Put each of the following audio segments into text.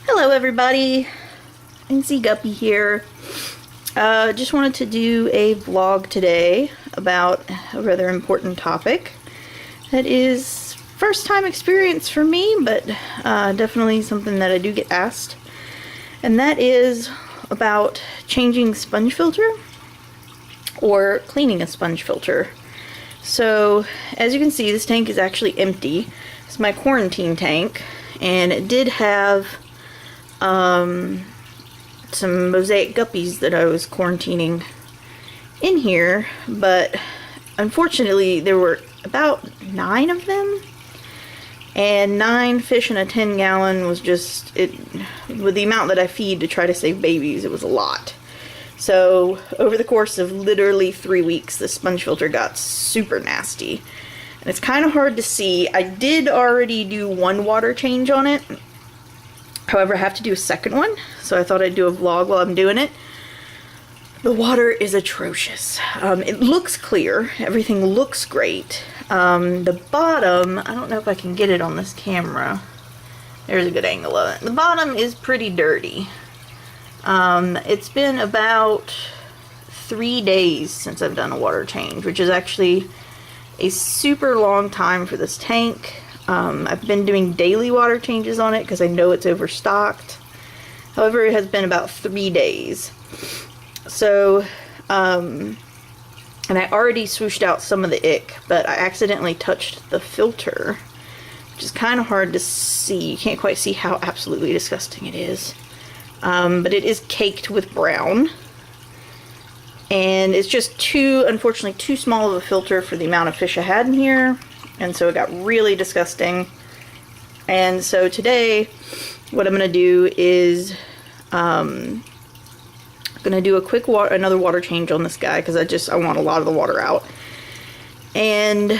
Hello everybody, NC Guppy here. Just wanted to do a vlog today about a rather important topic that is first time experience for me, but definitely something that I do get asked, and that is about changing sponge filter or cleaning a sponge filter. So as you can see, this tank is actually empty. It's my quarantine tank, and it did have some mosaic guppies that I was quarantining in here, but unfortunately there were about 9 of them, and 9 fish in a 10-gallon was just, with the amount that I feed to try to save babies, it was a lot. So over the course of literally 3 weeks, the sponge filter got super nasty, and it's kind of hard to see. I did already do one water change on it. However, I have to do a second one, so I thought I'd do a vlog while I'm doing it. The water is atrocious. It looks clear. Everything looks great. The bottom, I don't know if I can get it on this camera. There's a good angle of it. The bottom is pretty dirty. It's been about 3 days since I've done a water change, which is actually a super long time for this tank. I've been doing daily water changes on it because I know it's overstocked. However, it has been about 3 days. So, and I already swooshed out some of the ick, but I accidentally touched the filter, which is kind of hard to see. You can't quite see how absolutely disgusting it is. But it is caked with brown. And it's just unfortunately too small of a filter for the amount of fish I had in here. And so it got really disgusting. And so today, what I'm going to do is, I'm going to do a quick another water change on this guy, because I want a lot of the water out. And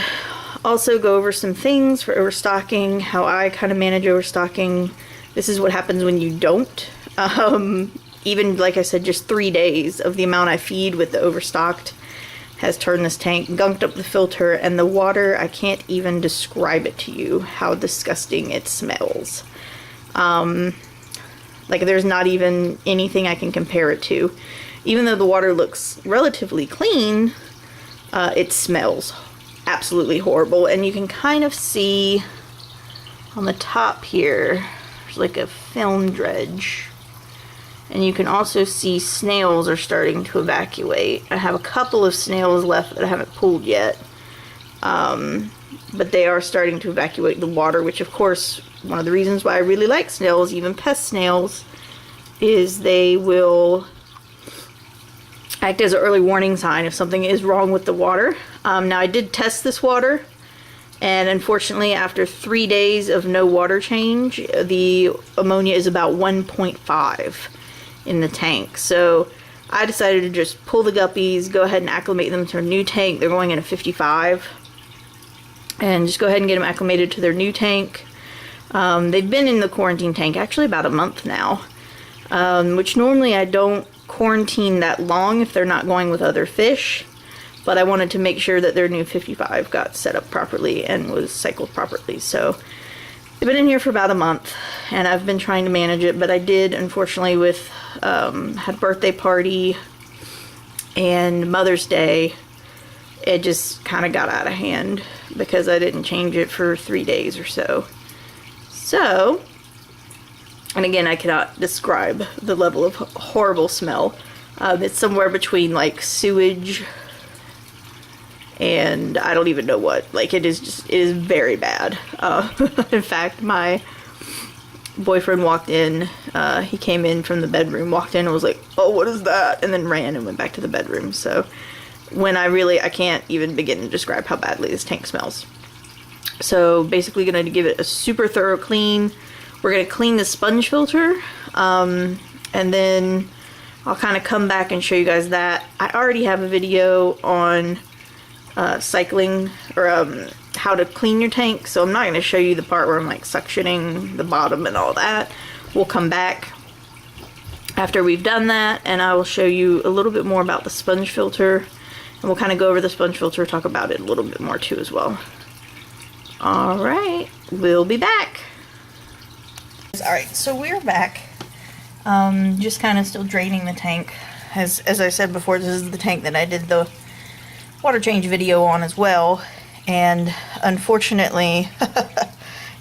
also go over some things for overstocking, how I kind of manage overstocking. This is what happens when you don't. Even, like I said, just 3 days of the amount I feed with the overstocked has turned this tank, gunked up the filter, and the water, I can't even describe it to you how disgusting it smells. Like there's not even anything I can compare it to. Even though the water looks relatively clean, it smells absolutely horrible. And you can kind of see on the top here, there's like a film dredge. And you can also see snails are starting to evacuate. I have a couple of snails left that I haven't pulled yet. But they are starting to evacuate the water, which of course, one of the reasons why I really like snails, even pest snails, is they will act as an early warning sign if something is wrong with the water. Now I did test this water, and unfortunately after 3 days of no water change, the ammonia is about 1.5 in the tank. So I decided to just pull the guppies, go ahead and acclimate them to a new tank. They're going in a 55, and just go ahead and get them acclimated to their new tank. They've been in the quarantine tank actually about a month now, which normally I don't quarantine that long if they're not going with other fish, but I wanted to make sure that their new 55 got set up properly and was cycled properly. So they've been in here for about a month, and I've been trying to manage it, but I did, unfortunately, with had a birthday party and Mother's Day, it just kind of got out of hand because I didn't change it for 3 days or so. So, and again, I cannot describe the level of horrible smell. It's somewhere between like sewage and I don't even know what. Like it is very bad. In fact, my boyfriend walked in, he came in from the bedroom, walked in and was like, oh, what is that? And then ran and went back to the bedroom. So when I can't even begin to describe how badly this tank smells. So basically going to give it a super thorough clean. We're going to clean the sponge filter, and then I'll kind of come back and show you guys that. I already have a video on cycling, or how to clean your tank, so I'm not going to show you the part where I'm like suctioning the bottom and all that. We'll come back after we've done that, and I will show you a little bit more about the sponge filter, and we'll kind of go over the sponge filter, talk about it a little bit more too as well. Alright, we'll be back. Alright, so we're back. Just kind of still draining the tank. As I said before, this is the tank that I did the water change video on as well. And unfortunately,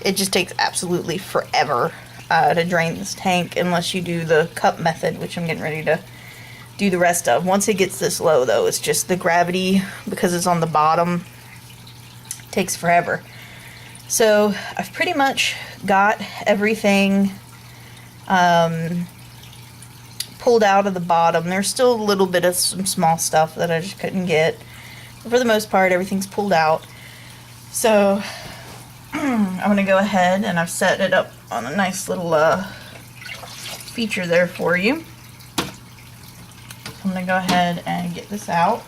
it just takes absolutely forever to drain this tank unless you do the cup method, which I'm getting ready to do the rest of. Once it gets this low though, it's just the gravity, because it's on the bottom, takes forever. So I've pretty much got everything pulled out of the bottom. There's still a little bit of some small stuff that I just couldn't get. But for the most part, everything's pulled out. So I'm going to go ahead, and I've set it up on a nice little feature there for you. I'm going to go ahead and get this out.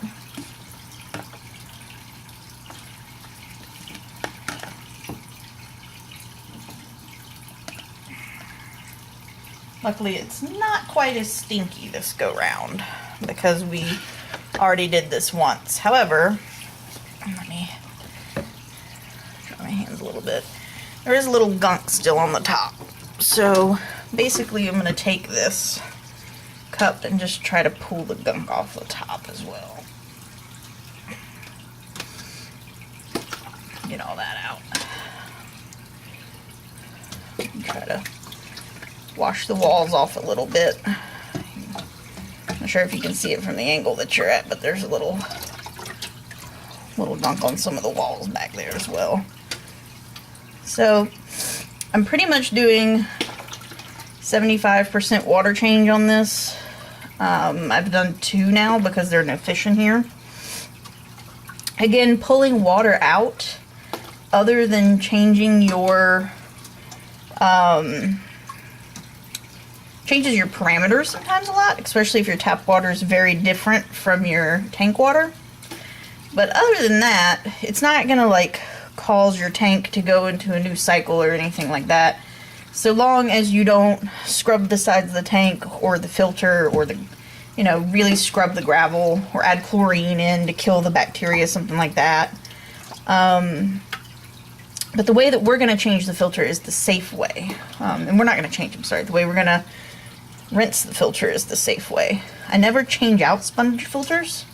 Luckily, it's not quite as stinky this go round because we already did this once. However, let me dry my hands a little bit. There is a little gunk still on the top. So basically, I'm going to take this cup and just try to pull the gunk off the top as well. Get all that out. Try to wash the walls off a little bit. Not sure if you can see it from the angle that you're at, but there's a little gunk on some of the walls back there as well. So I'm pretty much doing 75% water change on this. I've done 2 now because they're inefficient here. Again, pulling water out, other than changing your changes your parameters sometimes a lot, especially if your tap water is very different from your tank water. But other than that, it's not gonna like cause your tank to go into a new cycle or anything like that, so long as you don't scrub the sides of the tank or the filter, or the, you know, really scrub the gravel or add chlorine in to kill the bacteria, something like that. But the way that we're going to change the filter is the safe way. And we're not going to change them, sorry. The way we're going to rinse the filter is the safe way. I never change out sponge filters,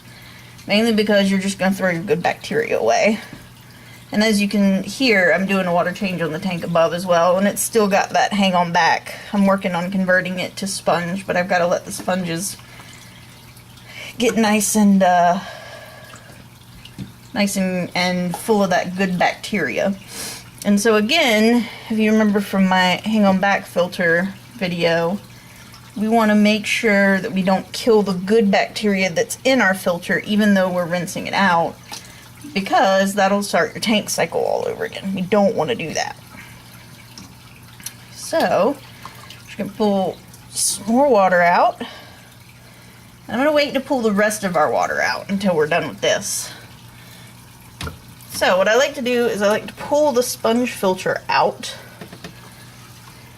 mainly because you're just going to throw your good bacteria away. And as you can hear, I'm doing a water change on the tank above as well, and it's still got that hang on back. I'm working on converting it to sponge, but I've got to let the sponges get nice and full of that good bacteria. And so again, if you remember from my hang on back filter video, we want to make sure that we don't kill the good bacteria that's in our filter even though we're rinsing it out, because that'll start your tank cycle all over again. We don't want to do that. So just going to pull some more water out. I'm going to wait to pull the rest of our water out until we're done with this. So what I like to do is I like to pull the sponge filter out.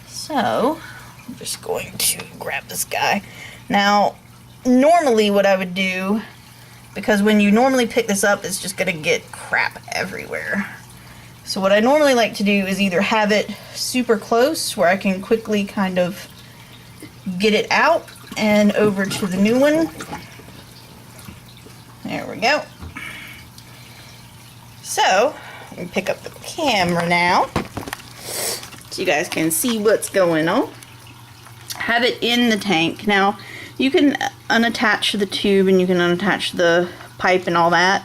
So I'm just going to grab this guy. Now, normally what I would do, because when you normally pick this up, it's just going to get crap everywhere. So what I normally like to do is either have it super close where I can quickly kind of get it out and over to the new one. There we go. So, I'm going to pick up the camera now so you guys can see what's going on. Have it in the tank. Now, you can unattach the tube and you can unattach the pipe and all that.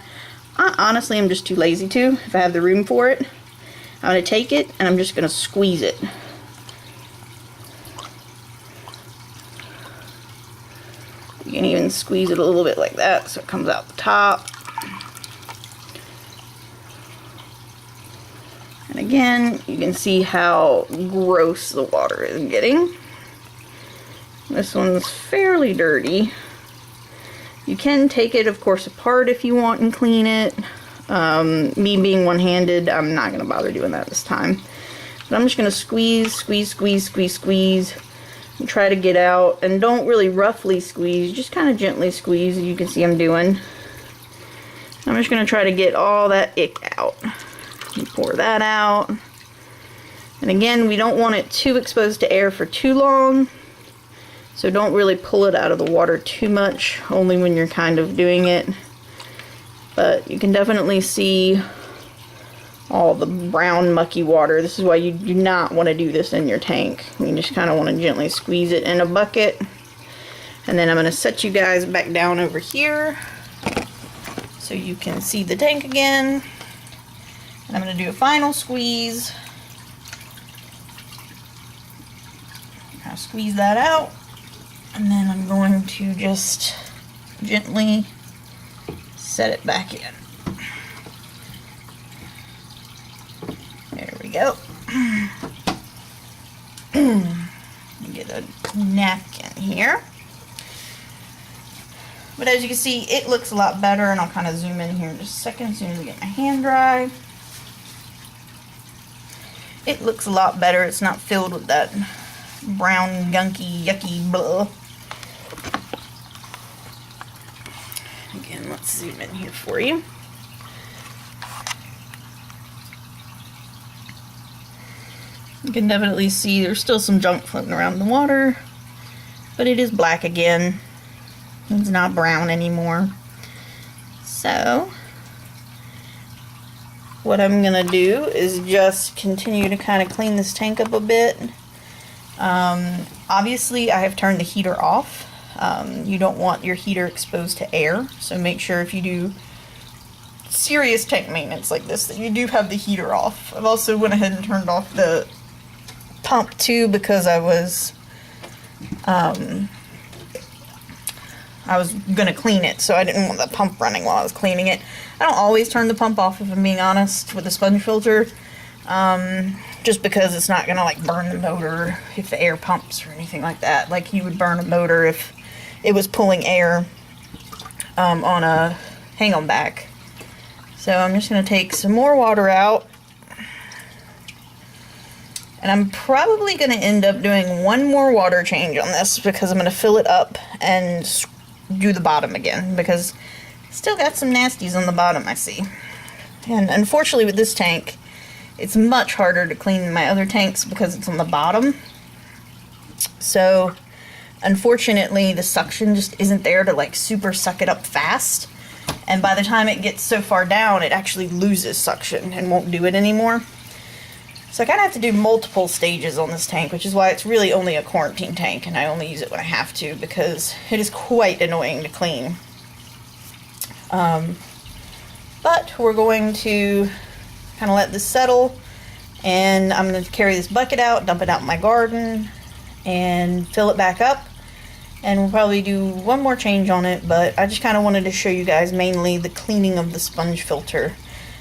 Honestly, I'm just too lazy to, if I have the room for it. I'm going to take it and I'm just going to squeeze it. You can even squeeze it a little bit like that so it comes out the top. And again, you can see how gross the water is getting. This one's fairly dirty. You can take it, of course, apart if you want and clean it. Me being one-handed, I'm not going to bother doing that this time. But I'm just going to squeeze, squeeze, squeeze, squeeze, squeeze, and try to get out. And don't really roughly squeeze, just kind of gently squeeze, as you can see I'm doing. I'm just going to try to get all that ick out. And pour that out. And again, we don't want it too exposed to air for too long, so don't really pull it out of the water too much, only when you're kind of doing it. But you can definitely see all the brown mucky water. This is why you do not want to do this in your tank. You just kind of want to gently squeeze it in a bucket. And then I'm going to set you guys back down over here so you can see the tank again. And I'm going to do a final squeeze. Kind of squeeze that out. And then I'm going to just gently set it back in. There we go. Get a napkin here. But as you can see, it looks a lot better, and I'll kind of zoom in here in just a second as soon as I get my hand dry. It looks a lot better. It's not filled with that brown, gunky, yucky blah. Again, let's zoom in here for you. You can definitely see there's still some junk floating around in the water, but it is black again. It's not brown anymore. So, what I'm going to do is just continue to kind of clean this tank up a bit. Obviously, I have turned the heater off. You don't want your heater exposed to air, so make sure if you do serious tank maintenance like this that you do have the heater off. I've also went ahead and turned off the pump too because I was gonna clean it, so I didn't want the pump running while I was cleaning it. I don't always turn the pump off, if I'm being honest, with the sponge filter, just because it's not gonna like burn the motor if the air pumps or anything like that, like you would burn a motor if it was pulling air on a hang-on back. So I'm just gonna take some more water out. And I'm probably going to end up doing one more water change on this because I'm going to fill it up and do the bottom again because it's still got some nasties on the bottom, I see. And unfortunately with this tank, it's much harder to clean than my other tanks because it's on the bottom. So unfortunately the suction just isn't there to like super suck it up fast. And by the time it gets so far down, it actually loses suction and won't do it anymore. So I kind of have to do multiple stages on this tank, which is why it's really only a quarantine tank, and I only use it when I have to because it is quite annoying to clean. But we're going to kind of let this settle, and I'm going to carry this bucket out, dump it out in my garden, and fill it back up. And we'll probably do one more change on it, but I just kind of wanted to show you guys mainly the cleaning of the sponge filter.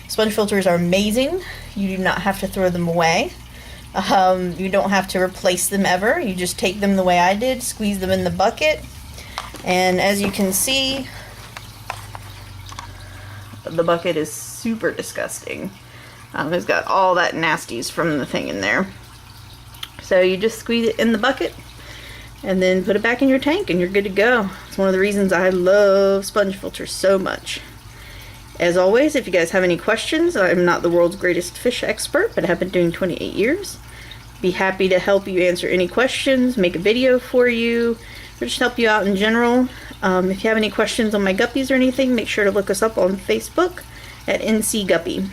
Sponge filters are amazing. You do not have to throw them away. You don't have to replace them ever. You just take them the way I did, squeeze them in the bucket, and as you can see, the bucket is super disgusting. It's got all that nasties from the thing in there. So you just squeeze it in the bucket and then put it back in your tank and you're good to go. It's one of the reasons I love sponge filters so much. As always, if you guys have any questions, I'm not the world's greatest fish expert, but I have been doing 28 years. Be happy to help you answer any questions, make a video for you, or just help you out in general. If you have any questions on my guppies or anything, make sure to look us up on Facebook at NC Guppy.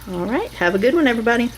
Alright, have a good one, everybody.